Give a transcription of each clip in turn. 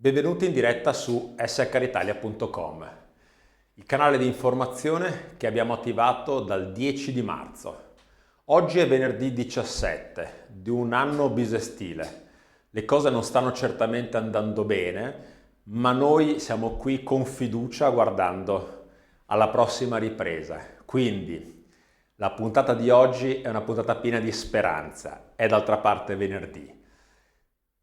Benvenuti in diretta su shritalia.com, il canale di informazione che abbiamo attivato dal 10 di marzo. Oggi è venerdì 17 di un anno bisestile. Le cose non stanno certamente andando bene, ma noi siamo qui con fiducia guardando alla prossima ripresa. Quindi la puntata di oggi è una puntata piena di speranza, è d'altra parte venerdì.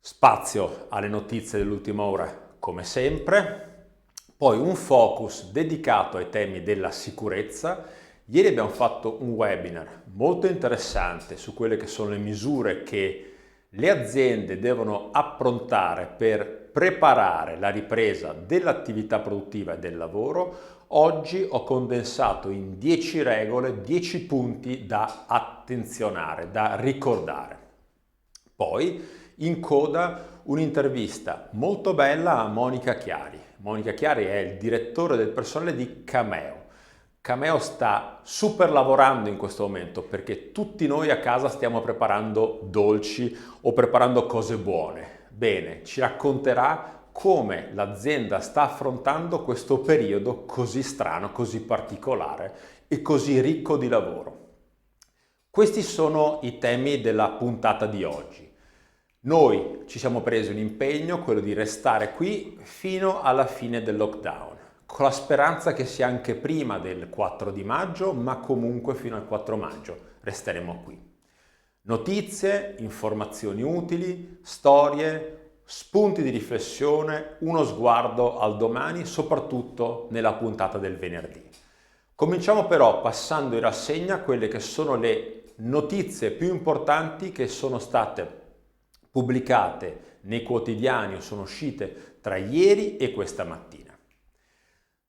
Spazio alle notizie dell'ultima ora, come sempre, poi un focus dedicato ai temi della sicurezza. Ieri abbiamo fatto un webinar molto interessante su quelle che sono le misure che le aziende devono approntare per preparare la ripresa dell'attività produttiva e del lavoro. Oggi ho condensato in 10 regole, 10 punti da attenzionare, da ricordare. Poi in coda un'intervista molto bella a Monica Chiari. Monica Chiari è il direttore del personale di Cameo. Cameo sta super lavorando in questo momento perché tutti noi a casa stiamo preparando dolci o preparando cose buone. Bene, ci racconterà come l'azienda sta affrontando questo periodo così strano, così particolare e così ricco di lavoro. Questi sono i temi della puntata di oggi. Noi ci siamo presi un impegno, quello di restare qui fino alla fine del lockdown, con la speranza che sia anche prima del 4 di maggio, ma comunque fino al 4 maggio resteremo qui. Notizie, informazioni utili, storie, spunti di riflessione, uno sguardo al domani, soprattutto nella puntata del venerdì. Cominciamo però passando in rassegna quelle che sono le notizie più importanti che sono state pubblicate nei quotidiani o sono uscite tra ieri e questa mattina.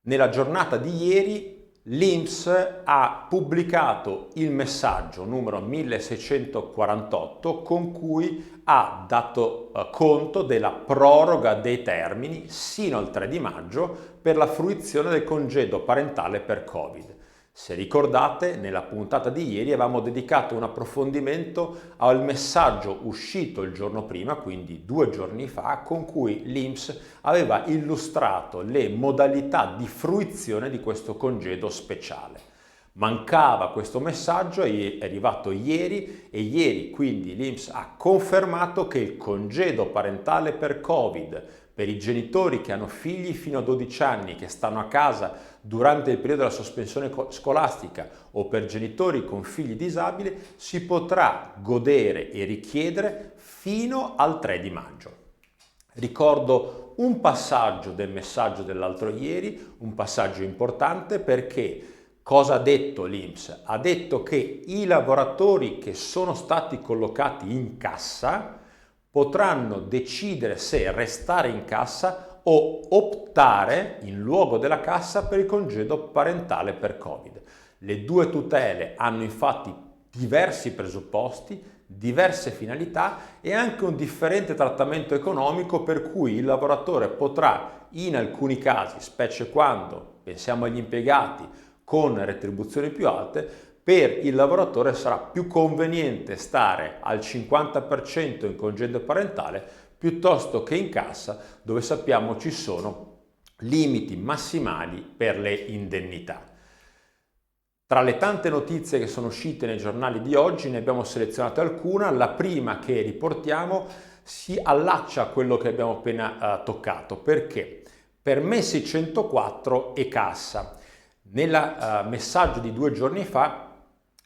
Nella giornata di ieri l'INPS ha pubblicato il messaggio numero 1648 con cui ha dato conto della proroga dei termini sino al 3 di maggio per la fruizione del congedo parentale per Covid. Se ricordate, nella puntata di ieri avevamo dedicato un approfondimento al messaggio uscito il giorno prima, quindi 2 giorni fa, con cui l'INPS aveva illustrato le modalità di fruizione di questo congedo speciale. Mancava questo messaggio, è arrivato ieri e ieri quindi l'INPS ha confermato che il congedo parentale per Covid per i genitori che hanno figli fino a 12 anni che stanno a casa durante il periodo della sospensione scolastica o per genitori con figli disabili si potrà godere e richiedere fino al 3 di maggio. Ricordo un passaggio del messaggio dell'altro ieri, un passaggio importante perché cosa ha detto l'INPS? Ha detto che i lavoratori che sono stati collocati in cassa potranno decidere se restare in cassa o optare in luogo della cassa per il congedo parentale per Covid. Le due tutele hanno infatti diversi presupposti, diverse finalità e anche un differente trattamento economico per cui il lavoratore potrà in alcuni casi, specie quando pensiamo agli impiegati con retribuzioni più alte, per il lavoratore sarà più conveniente stare al 50% in congedo parentale piuttosto che in cassa, dove sappiamo ci sono limiti massimali per le indennità. Tra le tante notizie che sono uscite nei giornali di oggi ne abbiamo selezionate alcune. La prima che riportiamo si allaccia a quello che abbiamo appena toccato, perché permessi 104 e cassa. Nel messaggio di 2 giorni fa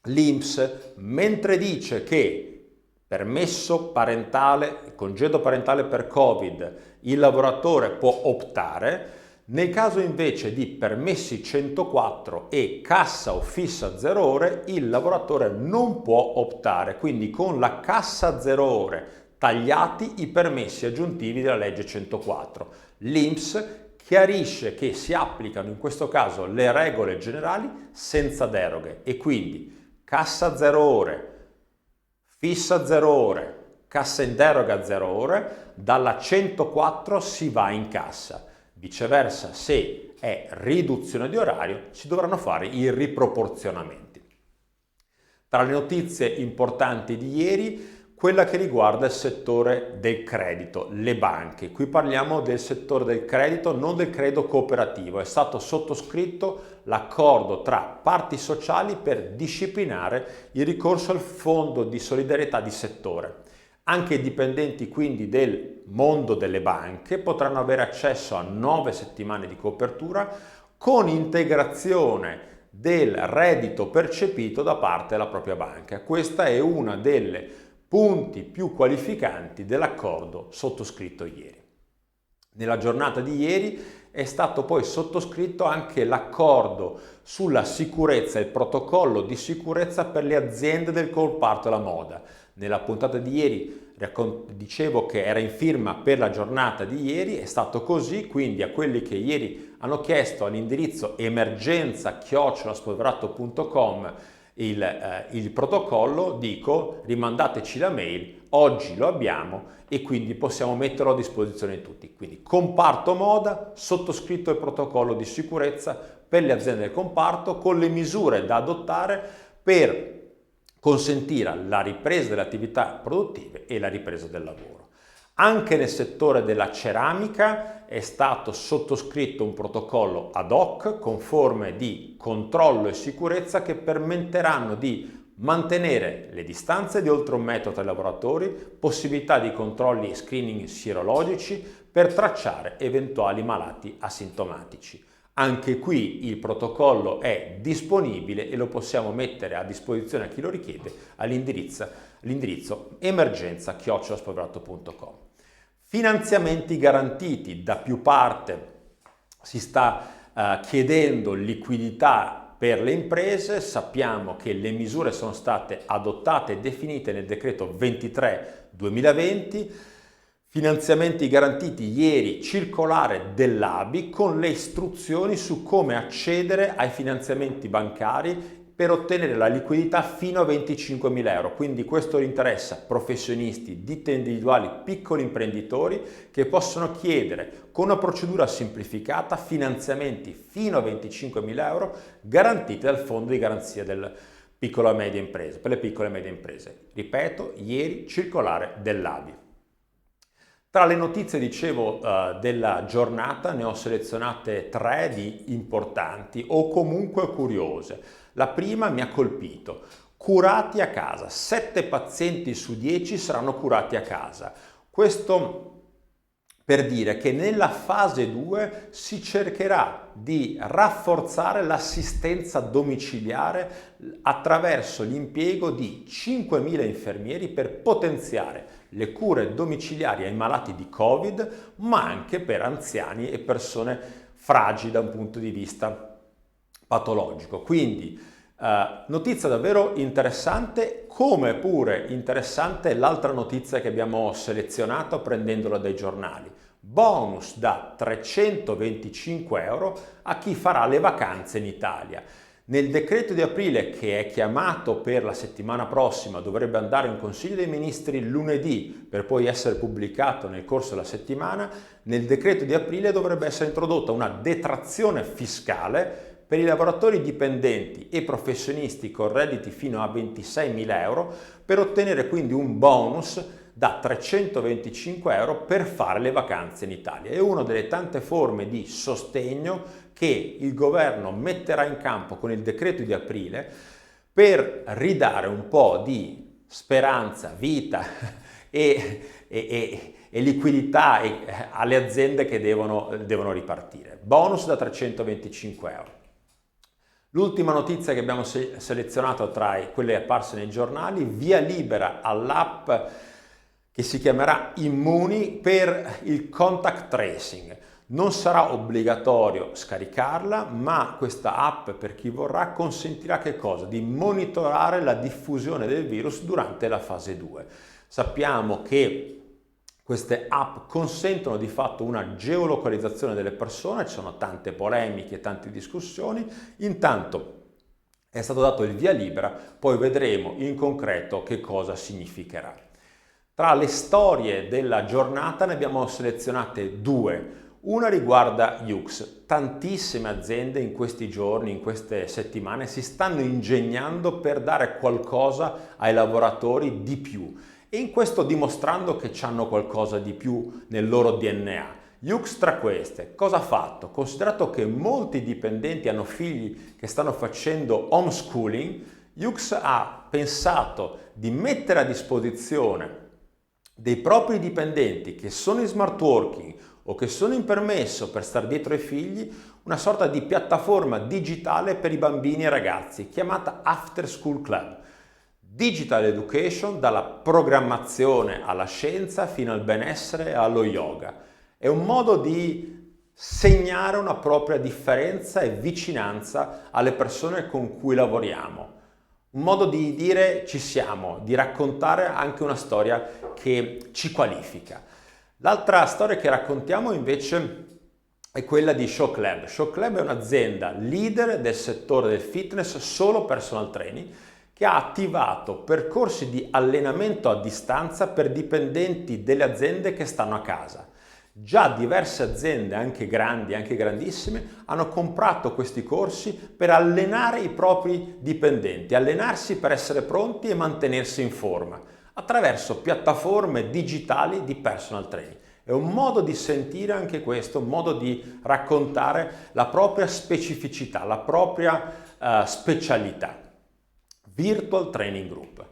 l'INPS, mentre dice che permesso parentale, congedo parentale per Covid, il lavoratore può optare, nel caso invece di permessi 104 e cassa o fissa 0 ore, il lavoratore non può optare, quindi con la cassa 0 ore tagliati i permessi aggiuntivi della legge 104. L'INPS chiarisce che si applicano in questo caso le regole generali senza deroghe e quindi cassa 0 ore, fissa 0 ore, cassa in deroga 0 ore, dalla 104 si va in cassa. Viceversa, se è riduzione di orario, si dovranno fare i riproporzionamenti. Tra le notizie importanti di ieri, quella che riguarda il settore del credito, le banche. Qui parliamo del settore del credito, non del credito cooperativo. È stato sottoscritto l'accordo tra parti sociali per disciplinare il ricorso al fondo di solidarietà di settore. Anche i dipendenti quindi del mondo delle banche potranno avere accesso a 9 settimane di copertura con integrazione del reddito percepito da parte della propria banca. Questa è una delle punti più qualificanti dell'accordo sottoscritto ieri. Nella giornata di ieri è stato poi sottoscritto anche l'accordo sulla sicurezza, il protocollo di sicurezza per le aziende del comparto della moda. Nella puntata di ieri dicevo che era in firma per la giornata di ieri, è stato così, quindi a quelli che ieri hanno chiesto all'indirizzo emergenza@spolverato.com il protocollo, dico rimandateci la mail, oggi lo abbiamo e quindi possiamo metterlo a disposizione di tutti. Quindi comparto moda, sottoscritto il protocollo di sicurezza per le aziende del comparto con le misure da adottare per consentire la ripresa delle attività produttive e la ripresa del lavoro. Anche nel settore della ceramica è stato sottoscritto un protocollo ad hoc con forme di controllo e sicurezza che permetteranno di mantenere le distanze di oltre 1 metro tra i lavoratori, possibilità di controlli e screening sierologici per tracciare eventuali malati asintomatici. Anche qui il protocollo è disponibile e lo possiamo mettere a disposizione a chi lo richiede all'indirizzo emergenza@spolverato.com. Finanziamenti garantiti, da più parte si sta chiedendo liquidità per le imprese, sappiamo che le misure sono state adottate e definite nel decreto 23/2020, finanziamenti garantiti ieri, circolare dell'ABI con le istruzioni su come accedere ai finanziamenti bancari per ottenere la liquidità fino a 25.000 euro. Quindi questo interessa professionisti, ditte individuali, piccoli imprenditori che possono chiedere con una procedura semplificata finanziamenti fino a 25.000 euro garantiti dal Fondo di Garanzia del Piccolo e Media Imprese, per le piccole e medie imprese. Ripeto, ieri circolare dell'ABI. Tra le notizie, dicevo, della giornata ne ho selezionate 3 di importanti o comunque curiose. La prima mi ha colpito. Curati a casa. 7 pazienti su 10 saranno curati a casa. Questo per dire che nella fase 2 si cercherà di rafforzare l'assistenza domiciliare attraverso l'impiego di 5.000 infermieri per potenziare le cure domiciliari ai malati di Covid, ma anche per anziani e persone fragili da un punto di vista patologico. Quindi notizia davvero interessante, come pure interessante l'altra notizia che abbiamo selezionato prendendola dai giornali. Bonus da 325 euro a chi farà le vacanze in Italia. Nel decreto di aprile, che è chiamato per la settimana prossima, dovrebbe andare in Consiglio dei Ministri lunedì per poi essere pubblicato nel corso della settimana, nel decreto di aprile dovrebbe essere introdotta una detrazione fiscale per i lavoratori dipendenti e professionisti con redditi fino a 26.000 euro per ottenere quindi un bonus da 325 euro per fare le vacanze in Italia. È una delle tante forme di sostegno che il governo metterà in campo con il decreto di aprile per ridare un po' di speranza, vita e liquidità alle aziende che devono ripartire. Bonus da 325 euro. L'ultima notizia che abbiamo selezionato tra quelle apparse nei giornali: via libera all'app che si chiamerà Immuni per il contact tracing. Non sarà obbligatorio scaricarla, ma questa app, per chi vorrà, consentirà che cosa? Di monitorare la diffusione del virus durante la fase 2. Sappiamo che queste app consentono di fatto una geolocalizzazione delle persone, ci sono tante polemiche, tante discussioni. Intanto è stato dato il via libera, poi vedremo in concreto che cosa significherà. Tra le storie della giornata ne abbiamo selezionate 2. Una riguarda Yux. Tantissime aziende in questi giorni, in queste settimane, si stanno ingegnando per dare qualcosa ai lavoratori di più e in questo dimostrando che hanno qualcosa di più nel loro DNA. Yux tra queste, cosa ha fatto? Considerato che molti dipendenti hanno figli che stanno facendo homeschooling, Yux ha pensato di mettere a disposizione dei propri dipendenti che sono in smart working o che sono in permesso per stare dietro ai figli una sorta di piattaforma digitale per i bambini e ragazzi chiamata After School Club. Digital Education, dalla programmazione alla scienza fino al benessere e allo yoga. È un modo di segnare una propria differenza e vicinanza alle persone con cui lavoriamo. Un modo di dire ci siamo, di raccontare anche una storia che ci qualifica. L'altra storia che raccontiamo invece è quella di Shock Lab. Shock Lab è un'azienda leader del settore del fitness, solo personal training, che ha attivato percorsi di allenamento a distanza per dipendenti delle aziende che stanno a casa. Già diverse aziende, anche grandi, anche grandissime, hanno comprato questi corsi per allenare i propri dipendenti, allenarsi per essere pronti e mantenersi in forma, attraverso piattaforme digitali di personal training. È un modo di sentire anche questo, un modo di raccontare la propria specificità, la propria specialità. Virtual Training Group.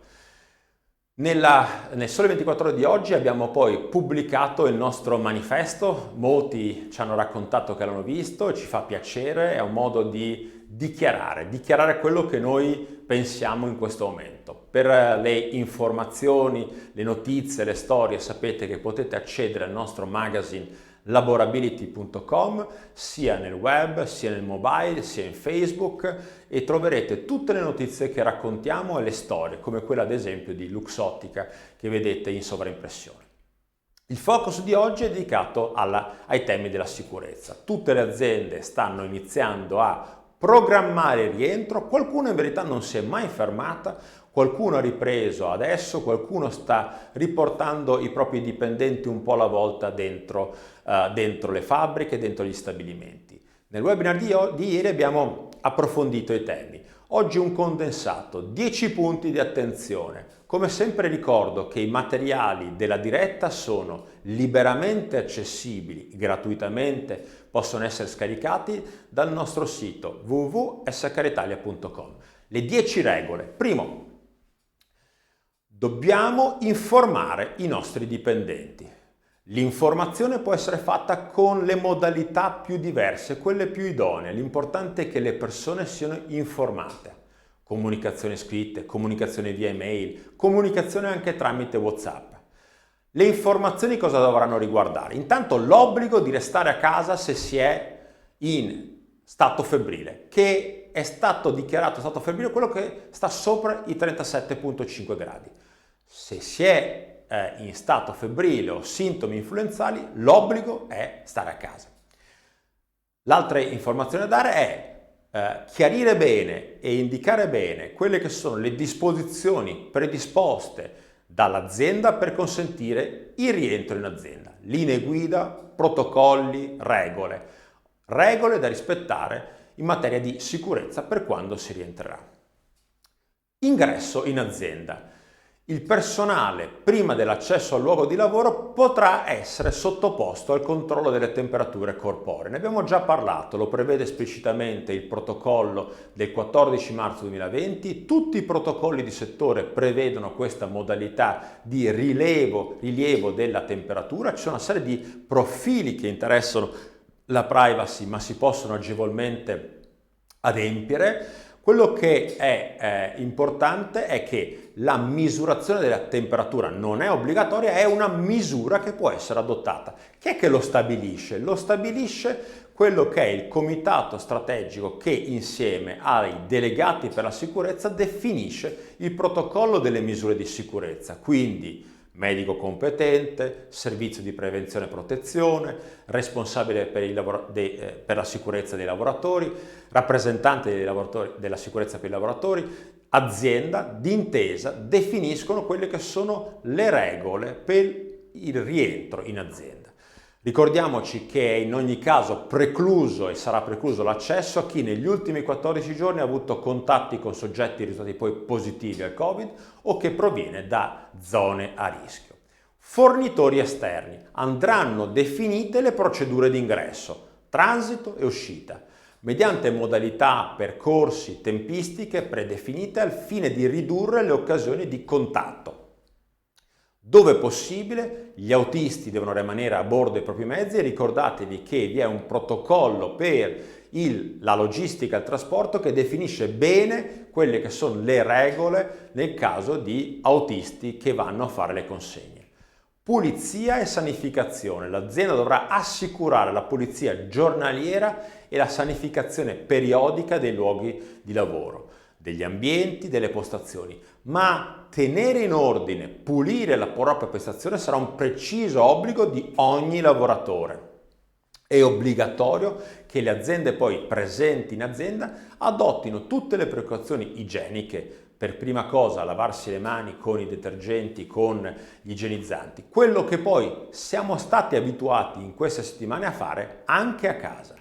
Nel Sole 24 Ore di oggi abbiamo poi pubblicato il nostro manifesto, molti ci hanno raccontato che l'hanno visto e ci fa piacere, è un modo di dichiarare quello che noi pensiamo in questo momento. Per le informazioni, le notizie, le storie sapete che potete accedere al nostro magazine laborability.com sia nel web, sia nel mobile, sia in Facebook e troverete tutte le notizie che raccontiamo e le storie, come quella ad esempio di Luxottica che vedete in sovraimpressione. Il focus di oggi è dedicato ai temi della sicurezza. Tutte le aziende stanno iniziando a programmare il rientro, qualcuno in verità non si è mai fermata, qualcuno ha ripreso adesso, qualcuno sta riportando i propri dipendenti un po' alla volta dentro le fabbriche, dentro gli stabilimenti. Nel webinar di ieri abbiamo approfondito i temi. Oggi un condensato, 10 punti di attenzione. Come sempre ricordo che i materiali della diretta sono liberamente accessibili, gratuitamente, possono essere scaricati dal nostro sito www.skritalia.com. Le 10 regole. Primo, dobbiamo informare i nostri dipendenti. L'informazione può essere fatta con le modalità più diverse, quelle più idonee. L'importante è che le persone siano informate. Comunicazione scritte, comunicazione via email, comunicazione anche tramite WhatsApp. Le informazioni cosa dovranno riguardare? Intanto l'obbligo di restare a casa se si è in stato febbrile, che è stato dichiarato stato febbrile quello che sta sopra i 37,5 gradi. Se si è in stato febbrile o sintomi influenzali, l'obbligo è stare a casa. L'altra informazione da dare è chiarire bene e indicare bene quelle che sono le disposizioni predisposte dall'azienda per consentire il rientro in azienda. Linee guida, protocolli, regole da rispettare in materia di sicurezza per quando si rientrerà. Ingresso in azienda. Il personale, prima dell'accesso al luogo di lavoro, potrà essere sottoposto al controllo delle temperature corporee. Ne abbiamo già parlato, lo prevede esplicitamente il protocollo del 14 marzo 2020. Tutti i protocolli di settore prevedono questa modalità di rilievo della temperatura. Ci sono una serie di profili che interessano la privacy, ma si possono agevolmente adempiere. Quello che è importante è che la misurazione della temperatura non è obbligatoria, è una misura che può essere adottata. Chi è che lo stabilisce? Lo stabilisce quello che è il comitato strategico che insieme ai delegati per la sicurezza definisce il protocollo delle misure di sicurezza. Quindi medico competente, servizio di prevenzione e protezione, responsabile per la sicurezza dei lavoratori, rappresentante della sicurezza per i lavoratori, azienda d'intesa definiscono quelle che sono le regole per il rientro in azienda. Ricordiamoci che è in ogni caso precluso e sarà precluso l'accesso a chi negli ultimi 14 giorni ha avuto contatti con soggetti risultati poi positivi al Covid o che proviene da zone a rischio. Fornitori esterni. Andranno definite le procedure di ingresso, transito e uscita, mediante modalità, percorsi, tempistiche predefinite al fine di ridurre le occasioni di contatto. Dove possibile, gli autisti devono rimanere a bordo dei propri mezzi e ricordatevi che vi è un protocollo per la logistica e il trasporto che definisce bene quelle che sono le regole nel caso di autisti che vanno a fare le consegne. Pulizia e sanificazione. L'azienda dovrà assicurare la pulizia giornaliera e la sanificazione periodica dei luoghi di lavoro, degli ambienti, delle postazioni, ma tenere in ordine, pulire la propria postazione sarà un preciso obbligo di ogni lavoratore. È obbligatorio che le aziende poi presenti in azienda adottino tutte le precauzioni igieniche, per prima cosa lavarsi le mani con i detergenti, con gli igienizzanti, quello che poi siamo stati abituati in queste settimane a fare anche a casa.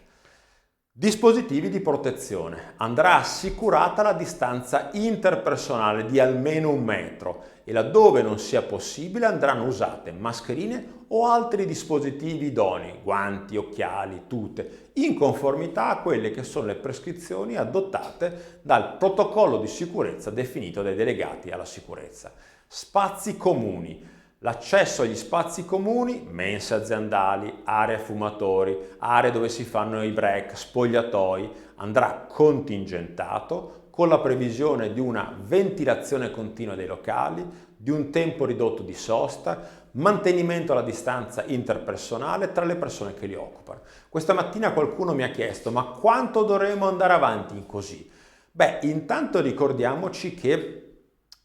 Dispositivi di protezione. Andrà assicurata la distanza interpersonale di almeno 1 metro e laddove non sia possibile andranno usate mascherine o altri dispositivi idonei, guanti, occhiali, tute, in conformità a quelle che sono le prescrizioni adottate dal protocollo di sicurezza definito dai delegati alla sicurezza. Spazi comuni. L'accesso agli spazi comuni, mense aziendali, aree fumatori, aree dove si fanno i break, spogliatoi, andrà contingentato con la previsione di una ventilazione continua dei locali, di un tempo ridotto di sosta, mantenimento alla distanza interpersonale tra le persone che li occupano. Questa mattina qualcuno mi ha chiesto: ma quanto dovremo andare avanti in così? Beh, intanto ricordiamoci che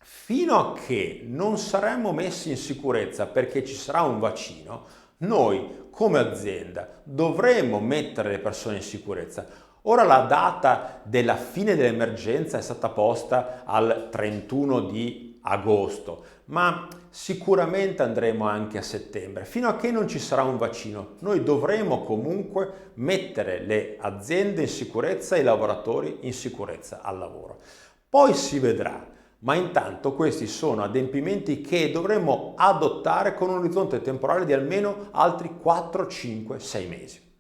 fino a che non saremo messi in sicurezza perché ci sarà un vaccino, noi come azienda dovremo mettere le persone in sicurezza. Ora la data della fine dell'emergenza è stata posta al 31 di agosto, ma sicuramente andremo anche a settembre. Fino a che non ci sarà un vaccino, noi dovremo comunque mettere le aziende in sicurezza e i lavoratori in sicurezza al lavoro. Poi si vedrà. Ma intanto questi sono adempimenti che dovremo adottare con un orizzonte temporale di almeno altri 4, 5, 6 mesi.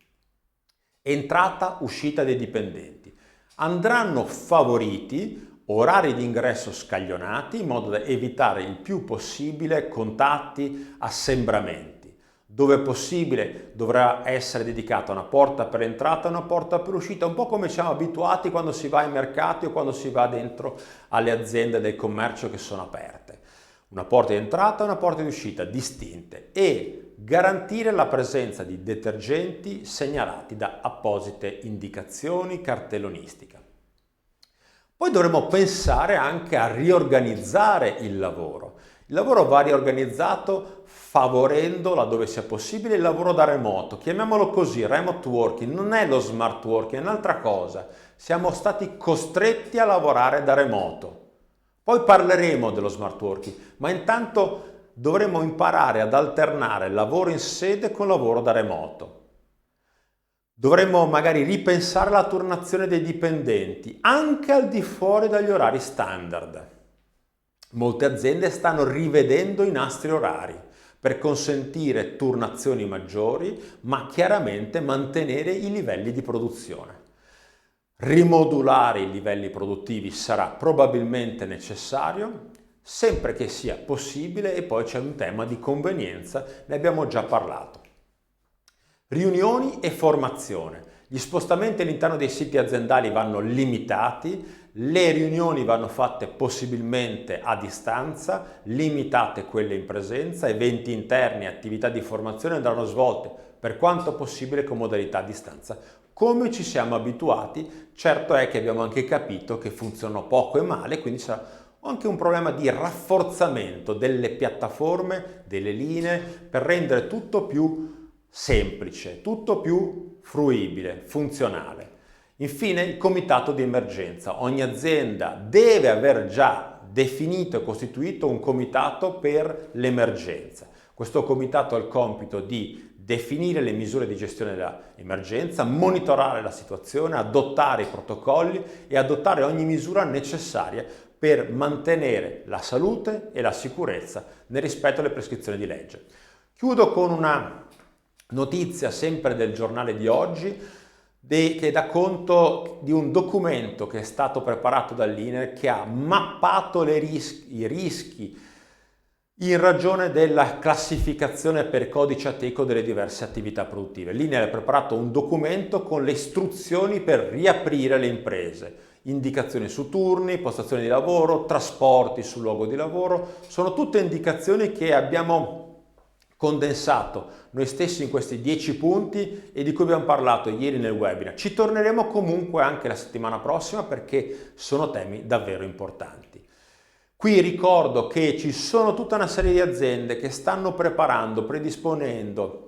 Entrata, uscita dei dipendenti. Andranno favoriti orari di ingresso scaglionati in modo da evitare il più possibile contatti, assembramenti. Dove possibile dovrà essere dedicata una porta per entrata e una porta per uscita, un po' come siamo abituati quando si va ai mercati o quando si va dentro alle aziende del commercio che sono aperte. Una porta di entrata e una porta di uscita distinte e garantire la presenza di detergenti segnalati da apposite indicazioni cartellonistica. Poi dovremo pensare anche a riorganizzare il lavoro. Il lavoro va riorganizzato favorendo, laddove sia possibile, il lavoro da remoto. Chiamiamolo così, remote working. Non è lo smart working, è un'altra cosa. Siamo stati costretti a lavorare da remoto. Poi parleremo dello smart working, ma intanto dovremo imparare ad alternare lavoro in sede con lavoro da remoto. Dovremmo magari ripensare la turnazione dei dipendenti, anche al di fuori dagli orari standard. Molte aziende stanno rivedendo i nastri orari per consentire turnazioni maggiori, ma chiaramente mantenere i livelli di produzione. Rimodulare i livelli produttivi sarà probabilmente necessario, sempre che sia possibile, e poi c'è un tema di convenienza, ne abbiamo già parlato. Riunioni e formazione. Gli spostamenti all'interno dei siti aziendali vanno limitati, le riunioni vanno fatte possibilmente a distanza, limitate quelle in presenza, eventi interni e attività di formazione andranno svolte per quanto possibile con modalità a distanza, come ci siamo abituati. Certo è che abbiamo anche capito che funzionano poco e male, quindi sarà anche un problema di rafforzamento delle piattaforme, delle linee, per rendere tutto più semplice, tutto più fruibile, funzionale. Infine, il comitato di emergenza. Ogni azienda deve aver già definito e costituito un comitato per l'emergenza. Questo comitato ha il compito di definire le misure di gestione dell'emergenza, monitorare la situazione, adottare i protocolli e adottare ogni misura necessaria per mantenere la salute e la sicurezza nel rispetto alle prescrizioni di legge. Chiudo con una notizia sempre del giornale di oggi che dà conto di un documento che è stato preparato dall'INAIL che ha mappato i rischi in ragione della classificazione per codice Ateco delle diverse attività produttive. L'INAIL ha preparato un documento con le istruzioni per riaprire le imprese, indicazioni su turni, postazioni di lavoro, trasporti sul luogo di lavoro, sono tutte indicazioni che abbiamo condensato noi stessi in questi 10 punti e di cui abbiamo parlato ieri nel webinar. Ci torneremo comunque anche la settimana prossima perché sono temi davvero importanti. Qui ricordo che ci sono tutta una serie di aziende che stanno preparando, predisponendo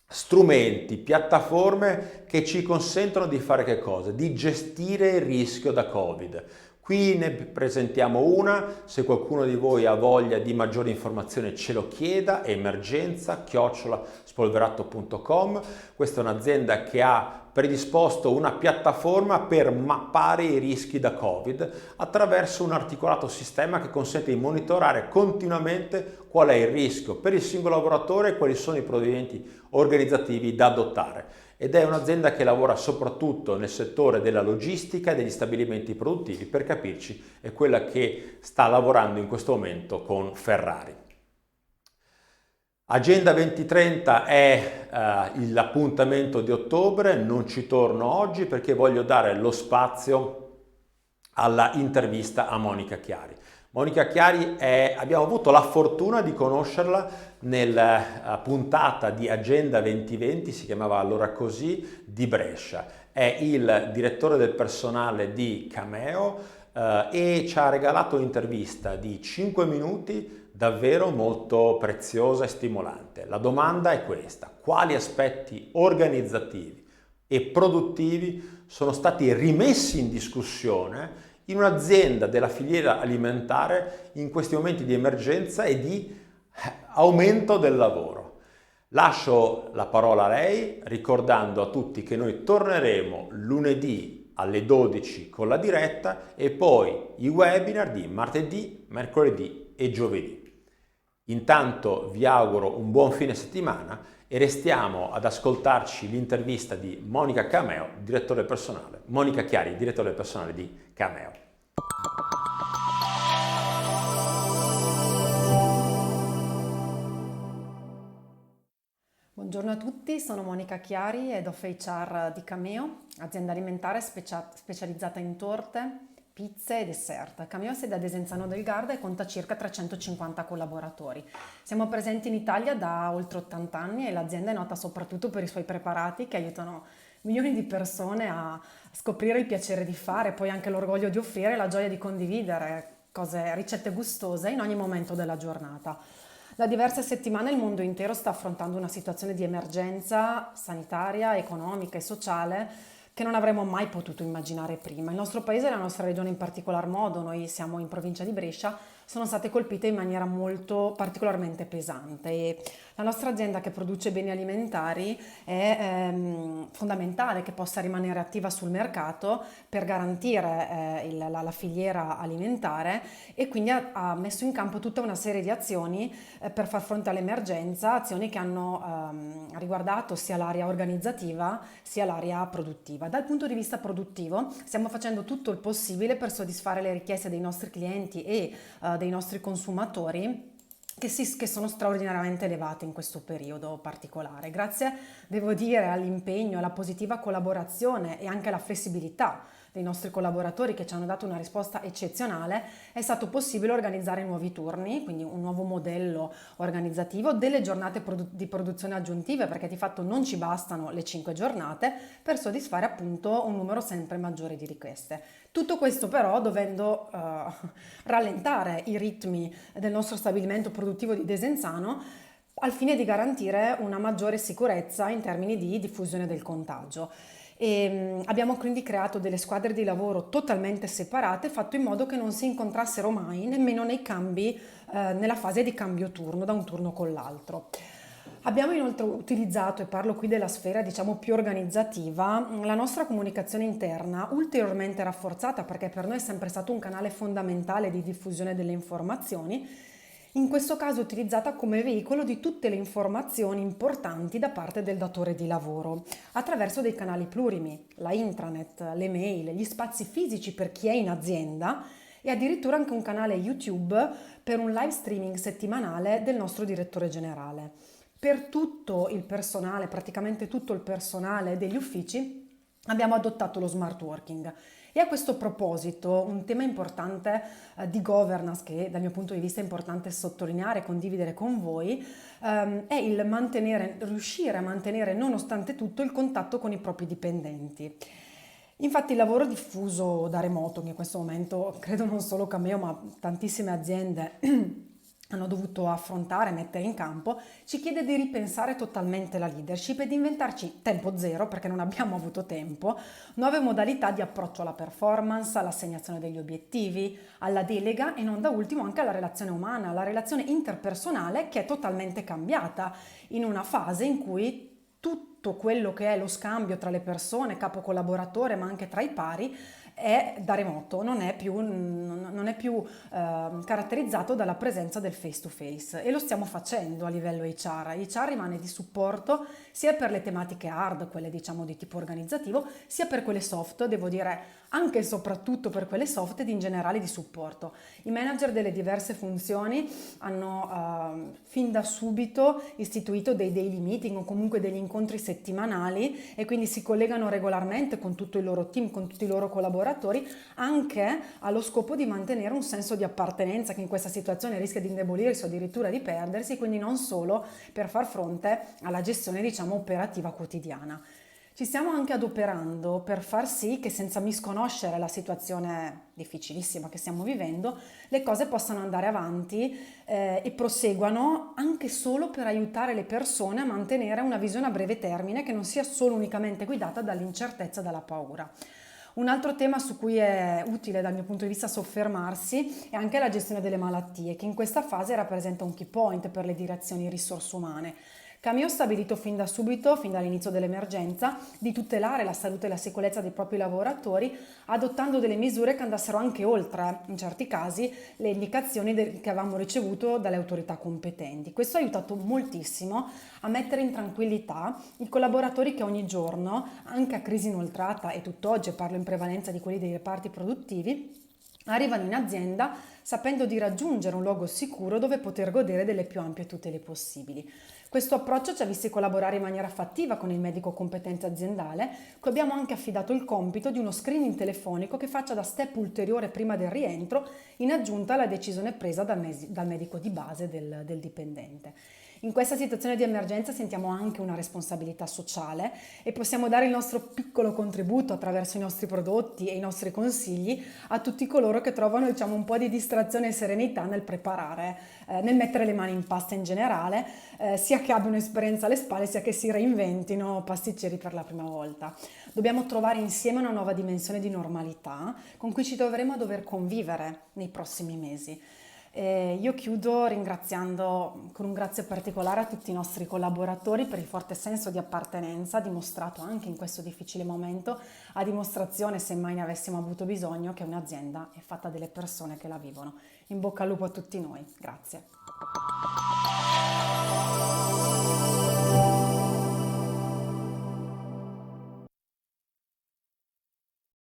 strumenti, piattaforme che ci consentono di fare che cosa? Di gestire il rischio da Covid. Qui ne presentiamo una, se qualcuno di voi ha voglia di maggiore informazione ce lo chieda, emergenza@spolverato.com. Questa è un'azienda che ha predisposto una piattaforma per mappare i rischi da Covid attraverso un articolato sistema che consente di monitorare continuamente qual è il rischio per il singolo lavoratore e quali sono i provvedimenti organizzativi da adottare. Ed è un'azienda che lavora soprattutto nel settore della logistica e degli stabilimenti produttivi, per capirci è quella che sta lavorando in questo momento con Ferrari. Agenda 2030 è l'appuntamento di ottobre, non ci torno oggi perché voglio dare lo spazio alla intervista a Monica Chiari. Monica Chiari abbiamo avuto la fortuna di conoscerla nella puntata di Agenda 2020, si chiamava allora così, di Brescia. È il direttore del personale di Cameo e ci ha regalato un'intervista di 5 minuti davvero molto preziosa e stimolante. La domanda è questa: quali aspetti organizzativi e produttivi sono stati rimessi in discussione in un'azienda della filiera alimentare in questi momenti di emergenza e di aumento del lavoro? Lascio la parola a lei ricordando a tutti che noi torneremo lunedì alle 12 con la diretta e poi i webinar di martedì, mercoledì e giovedì. Intanto vi auguro un buon fine settimana e restiamo ad ascoltarci l'intervista di Monica Chiari, direttore del personale di Cameo. Buongiorno a tutti, sono Monica Chiari, Head of HR di Cameo, azienda alimentare specializzata in torte, pizze e dessert. Cameo ha sede a Desenzano del Garda e conta circa 350 collaboratori. Siamo presenti in Italia da oltre 80 anni e l'azienda è nota soprattutto per i suoi preparati che aiutano milioni di persone a scoprire il piacere di fare, poi anche l'orgoglio di offrire e la gioia di condividere ricette gustose in ogni momento della giornata. Da diverse settimane il mondo intero sta affrontando una situazione di emergenza sanitaria, economica e sociale che non avremmo mai potuto immaginare prima. Il nostro paese e la nostra regione in particolar modo, noi siamo in provincia di Brescia, sono state colpite in maniera molto particolarmente pesante e la nostra azienda che produce beni alimentari è fondamentale che possa rimanere attiva sul mercato per garantire la filiera alimentare e quindi ha messo in campo tutta una serie di azioni per far fronte all'emergenza, azioni che hanno riguardato sia l'area organizzativa sia l'area produttiva. Dal punto di vista produttivo stiamo facendo tutto il possibile per soddisfare le richieste dei nostri clienti e dei nostri consumatori che sono straordinariamente elevate in questo periodo particolare. Grazie, devo dire, all'impegno, alla positiva collaborazione e anche alla flessibilità dei nostri collaboratori che ci hanno dato una risposta eccezionale, è stato possibile organizzare nuovi turni, quindi un nuovo modello organizzativo, delle giornate di produzione aggiuntive, perché di fatto non ci bastano le 5 giornate per soddisfare appunto un numero sempre maggiore di richieste. Tutto questo però dovendo rallentare i ritmi del nostro stabilimento produttivo di Desenzano al fine di garantire una maggiore sicurezza in termini di diffusione del contagio. Abbiamo quindi creato delle squadre di lavoro totalmente separate, fatto in modo che non si incontrassero mai nemmeno nei cambi, nella fase di cambio turno, da un turno con l'altro. Abbiamo inoltre utilizzato, e parlo qui della sfera diciamo più organizzativa, la nostra comunicazione interna ulteriormente rafforzata, perché per noi è sempre stato un canale fondamentale di diffusione delle informazioni, in questo caso utilizzata come veicolo di tutte le informazioni importanti da parte del datore di lavoro, attraverso dei canali plurimi, la intranet, le mail, gli spazi fisici per chi è in azienda e addirittura anche un canale YouTube per un live streaming settimanale del nostro direttore generale. Per tutto il personale, praticamente tutto il personale degli uffici, abbiamo adottato lo smart working. E a questo proposito, un tema importante di governance, che dal mio punto di vista è importante sottolineare e condividere con voi, è il riuscire a mantenere nonostante tutto il contatto con i propri dipendenti. Infatti il lavoro diffuso da remoto, che in questo momento credo non solo Cameo ma tantissime aziende hanno dovuto affrontare, mettere in campo, ci chiede di ripensare totalmente la leadership e di inventarci tempo zero, perché non abbiamo avuto tempo, nuove modalità di approccio alla performance, all'assegnazione degli obiettivi, alla delega e non da ultimo anche alla relazione umana, alla relazione interpersonale che è totalmente cambiata in una fase in cui tutto quello che è lo scambio tra le persone, capo collaboratore ma anche tra i pari, è da remoto, non è più caratterizzato dalla presenza del face to face, e lo stiamo facendo a livello HR. HR rimane di supporto sia per le tematiche hard, quelle diciamo di tipo organizzativo, sia per quelle soft, devo dire anche e soprattutto per quelle soft ed in generale di supporto. I manager delle diverse funzioni hanno fin da subito istituito dei daily meeting o comunque degli incontri settimanali, e quindi si collegano regolarmente con tutto il loro team, con tutti i loro collaboratori, anche allo scopo di mantenere un senso di appartenenza che in questa situazione rischia di indebolirsi o addirittura di perdersi, quindi non solo per far fronte alla gestione diciamo operativa quotidiana. Ci stiamo anche adoperando per far sì che, senza misconoscere la situazione difficilissima che stiamo vivendo, le cose possano andare avanti e proseguano, anche solo per aiutare le persone a mantenere una visione a breve termine che non sia solo unicamente guidata dall'incertezza e dalla paura. Un altro tema su cui è utile dal mio punto di vista soffermarsi è anche la gestione delle malattie, che in questa fase rappresenta un key point per le direzioni risorse umane. Cameo ha stabilito fin da subito, fin dall'inizio dell'emergenza, di tutelare la salute e la sicurezza dei propri lavoratori, adottando delle misure che andassero anche oltre, in certi casi, le indicazioni che avevamo ricevuto dalle autorità competenti. Questo ha aiutato moltissimo a mettere in tranquillità i collaboratori che ogni giorno, anche a crisi inoltrata, e tutt'oggi parlo in prevalenza di quelli dei reparti produttivi, arrivano in azienda sapendo di raggiungere un luogo sicuro dove poter godere delle più ampie tutele possibili. Questo approccio ci ha visti collaborare in maniera fattiva con il medico competente aziendale, cui abbiamo anche affidato il compito di uno screening telefonico che faccia da step ulteriore prima del rientro, in aggiunta alla decisione presa dal medico di base del dipendente. In questa situazione di emergenza sentiamo anche una responsabilità sociale e possiamo dare il nostro piccolo contributo attraverso i nostri prodotti e i nostri consigli a tutti coloro che trovano diciamo un po' di distrazione e serenità nel preparare, nel mettere le mani in pasta in generale, sia che abbiano esperienza alle spalle sia che si reinventino pasticceri per la prima volta. Dobbiamo trovare insieme una nuova dimensione di normalità con cui ci troveremo a dover convivere nei prossimi mesi. Io chiudo ringraziando con un grazie particolare a tutti i nostri collaboratori per il forte senso di appartenenza dimostrato anche in questo difficile momento, a dimostrazione, se mai ne avessimo avuto bisogno, che un'azienda è fatta delle persone che la vivono. In bocca al lupo a tutti noi. Grazie.